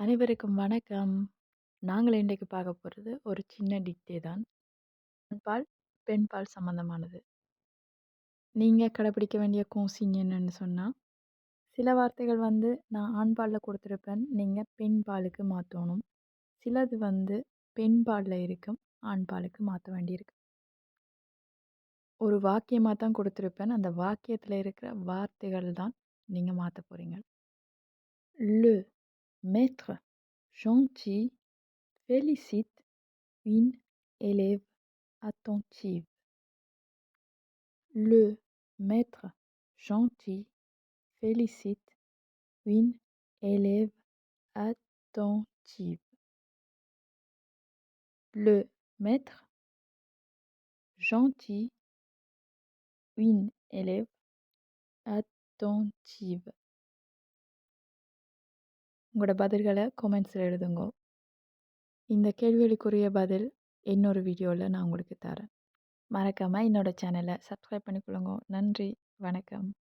அனைவருக்கும் வணக்கம். நாங்கள் இன்றைக்கு பார்க்க போறது ஒரு சின்ன டிக்டே தான். ஆண்பால், பெண்பால் சம்மந்தமானது. நீங்க கடைப்பிடிக்க வேண்டிய கன்சிஞ் என்னன்னு சொன்னா, சில வார்த்தைகள் நான் ஆண்பால்ல குடுத்துருப்பேன். நீங்க பெண்பாலுக்கு மாத்தோணும். சிலது பெண்பால்ல இருக்கும். ஆண்பாலுக்கு மாத்த வேண்டியிருக்கு. ஒரு வாக்கியமா தான் குடுத்துருப்பேன். அந்த வாக்கியத்துல இருக்கிற வார்த்தைகள் தான் நீங்க மாத்தப் போறீங்க. Le maître gentil félicite une élève attentive. Le maître gentil félicite une élève attentive. Le maître gentil une élève attentive. உங்களோட பதில்களை கமெண்ட்ஸில் எழுதுங்க. இந்த கேள்விகளுக்குரிய பதில் இன்னொரு வீடியோவில் நான் உங்களுக்கு தரேன். மறக்காமல் என்னோட சேனலை சப்ஸ்கிரைப் பண்ணிக்கொள்ளுங்க. நன்றி, வணக்கம்.